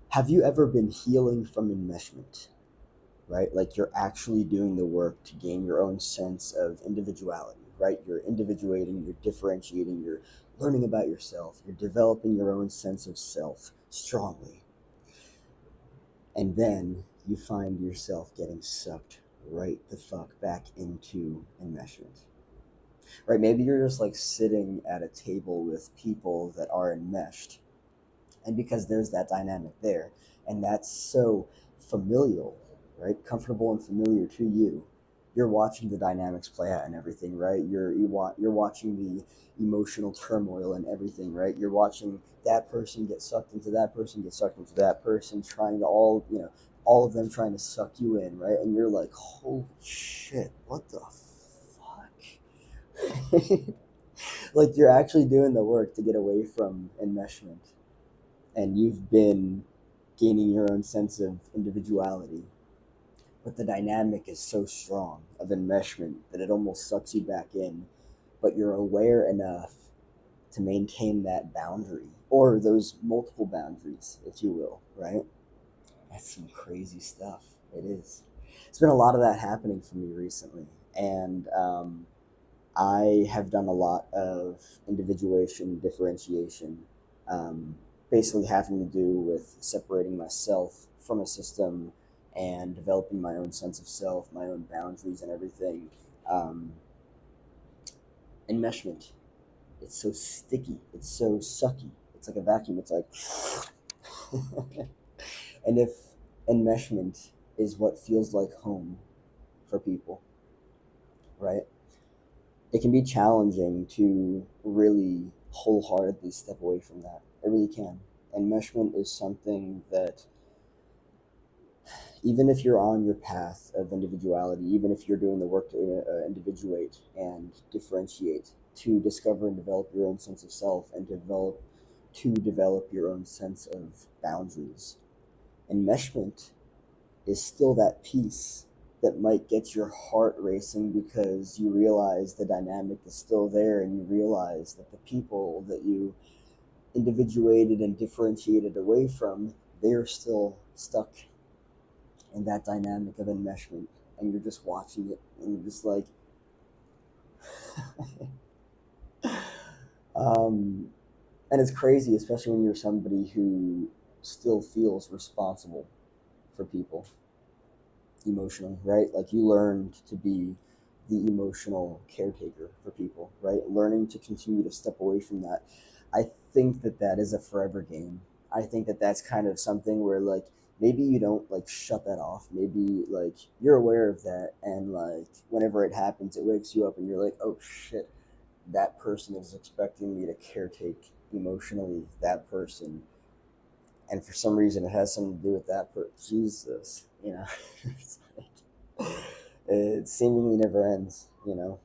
Have you ever been healing from enmeshment, right? Like you're actually doing the work to gain your own sense of individuality, right? You're individuating, you're differentiating, you're learning about yourself, you're developing your own sense of self strongly. And then you find yourself getting sucked right the fuck back into enmeshment, right? Maybe you're just like sitting at a table with people that are enmeshed, and because there's that dynamic there, and that's so familial, right? Comfortable and familiar to you. You're watching the dynamics play out and everything, right? You're watching the emotional turmoil and everything, right? You're watching that person get sucked into that person, get sucked into that person, trying to all of them trying to suck you in, right? And you're like, holy shit, what the fuck? Like you're actually doing the work to get away from enmeshment, and you've been gaining your own sense of individuality. But the dynamic is so strong of enmeshment that it almost sucks you back in. But you're aware enough to maintain that boundary, or those multiple boundaries, if you will, right? That's some crazy stuff. It is. It's been a lot of that happening for me recently. And I have done a lot of individuation, differentiation, um, basically having to do with separating myself from a system and developing my own sense of self, my own boundaries, and everything. Um, Enmeshment. It's so sticky. It's so sucky. It's like a vacuum. It's like, and if enmeshment is what feels like home for people, right? It can be challenging to really wholeheartedly step away from that. It really can. Enmeshment is something that, even if you're on your path of individuality, even if you're doing the work to individuate and differentiate, to discover and develop your own sense of self, and develop your own sense of boundaries, enmeshment is still that piece that might get your heart racing, because you realize the dynamic is still there, and you realize that the people that you individuated and differentiated away from, they're still stuck in that dynamic of enmeshment, and you're just watching it, and you're just like, um, and it's crazy, especially when you're somebody who still feels responsible for people emotionally, right? Like you learned to be the emotional caretaker for people, right? Learning to continue to step away from that. I think that that is a forever game. I think that that's kind of something where like maybe you don't like shut that off. Maybe like you're aware of that, and like whenever it happens, it wakes you up and you're like, oh shit, that person is expecting me to caretake emotionally that person, and for some reason it has something to do with that person. Jesus, you know. It's like, it seemingly never ends, you know.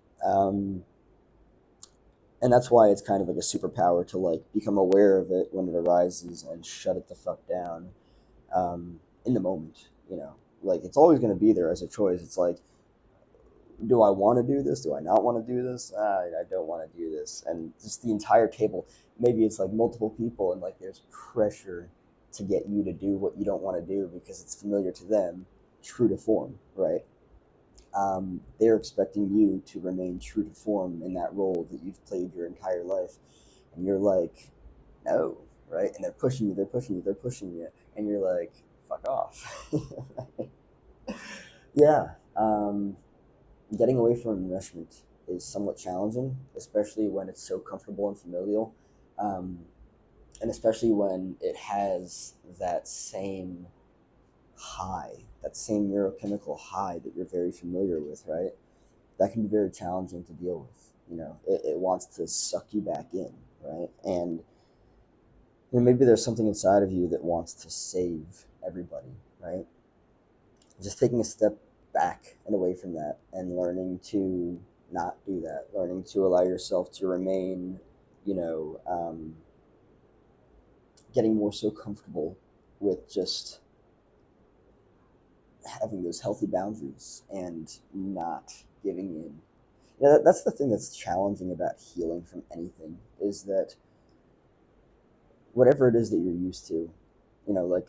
And that's why it's kind of like a superpower to like become aware of it when it arises and shut it the fuck down, in the moment, you know. Like it's always going to be there as a choice. It's like, do I want to do this? Do I not want to do this? I don't want to do this. And just the entire table, maybe it's like multiple people, and like there's pressure to get you to do what you don't want to do because it's familiar to them, true to form, right? They're expecting you to remain true to form in that role that you've played your entire life. And you're like, no, right? And they're pushing you, they're pushing you, they're pushing you. And you're like, fuck off. Yeah. Getting away from enmeshment is somewhat challenging, especially when it's so comfortable and familial. Um, and especially when it has that same high, that same neurochemical high that you're very familiar with, right? That can be very challenging to deal with. You know, it wants to suck you back in, right? And maybe there's something inside of you that wants to save everybody, right? Just taking a step back and away from that, and learning to not do that, learning to allow yourself to remain, you know, getting more so comfortable with just having those healthy boundaries and not giving in. Yeah, that's the thing that's challenging about healing from anything, is that whatever it is that you're used to, Like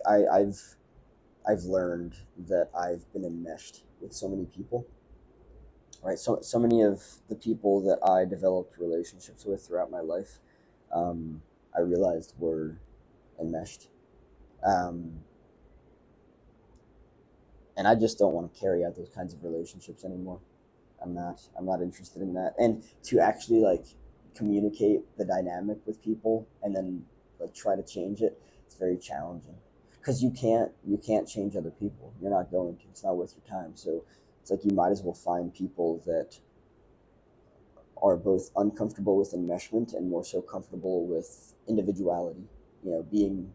I've learned that I've been enmeshed with so many people, right? So many of the people that I developed relationships with throughout my life, um, I realized were enmeshed, um, and I just don't want to carry out those kinds of relationships anymore. I'm not interested in that. And to actually like communicate the dynamic with people and then like try to change it, it's very challenging because you can't change other people. You're not going to. It's not worth your time. So it's like you might as well find people that are both uncomfortable with enmeshment and more so comfortable with individuality. Being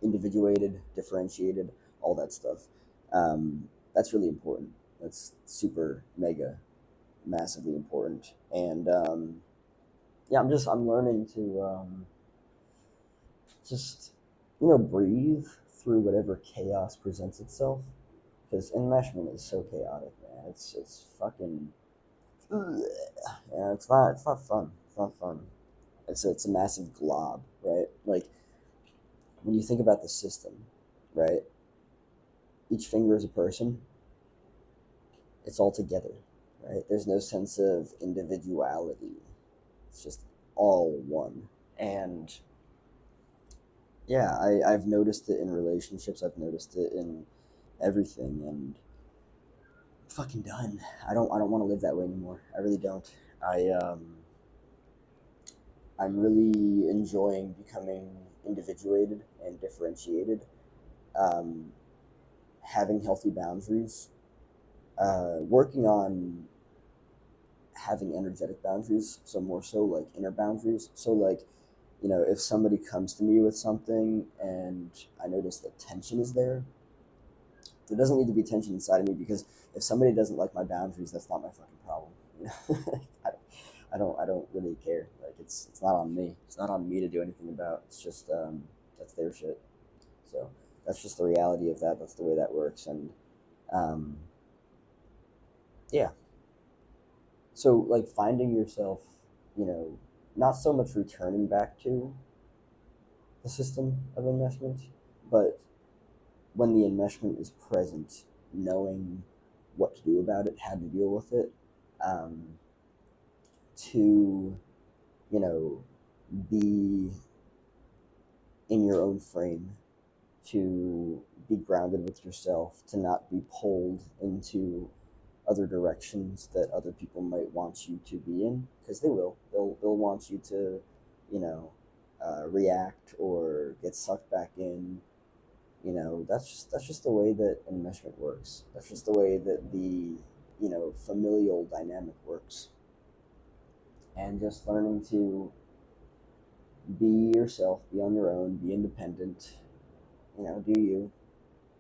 individuated, differentiated, all that stuff. That's really important. That's super mega massively important. And yeah, I'm learning to just breathe through whatever chaos presents itself because enmeshment is so chaotic, man. It's fucking yeah. It's not fun. It's not fun. It's a massive glob, right? Like when you think about the system, right? Each finger is a person. It's all together, right? There's no sense of individuality. It's just all one. And yeah, I've noticed it in relationships. I've noticed it in everything, and I'm fucking done. I don't want to live that way anymore. I really don't. I'm really enjoying becoming individuated and differentiated. Um, Having healthy boundaries. Working on having energetic boundaries. So more so like inner boundaries. So like if somebody comes to me with something and I notice that tension is there doesn't need to be tension inside of me because if somebody doesn't like my boundaries, that's not my fucking problem. I, I don't really care. Like it's not on me. It's not on me to do anything about. It's just that's their shit. So that's just the reality of that. That's the way that works. And um, yeah. So like finding yourself, you know, not so much returning back to the system of enmeshment, but when the enmeshment is present, knowing what to do about it, how to deal with it, um, to, you know, be in your own frame, to be grounded with yourself, to not be pulled into other directions that other people might want you to be in, because they will. They'll want you to, you know, react or get sucked back in. That's just the way that enmeshment works. That's just the way that the familial dynamic works. And just learning to be yourself, be on your own, be independent. Do you?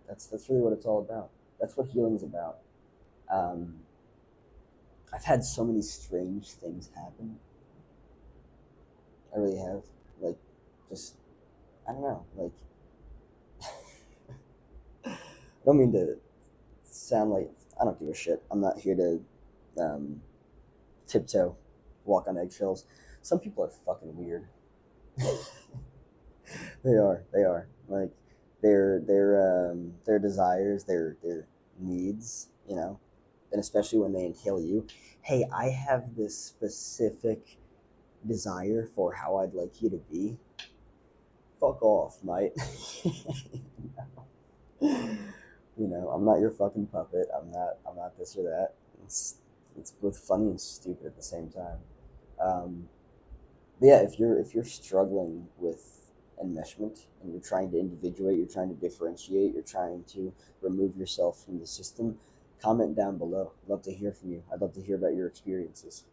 That's really what it's all about. That's what healing's about. Um, I've had so many strange things happen. I really have. Like, just I don't know. Like, I don't mean to sound like I don't give a shit. I'm not here to um, tiptoe, walk on eggshells. Some people are fucking weird. They are. They are. Like their desires, their needs. And especially when they inhale you. Hey, I have this specific desire for how I'd like you to be. Fuck off, mate. I'm not your fucking puppet. I'm not this or that. It's both funny and stupid at the same time. Um, but yeah, if you're struggling with enmeshment and you're trying to individuate, you're trying to differentiate, you're trying to remove yourself from the system, comment down below. I'd love to hear from you. I'd love to hear about your experiences.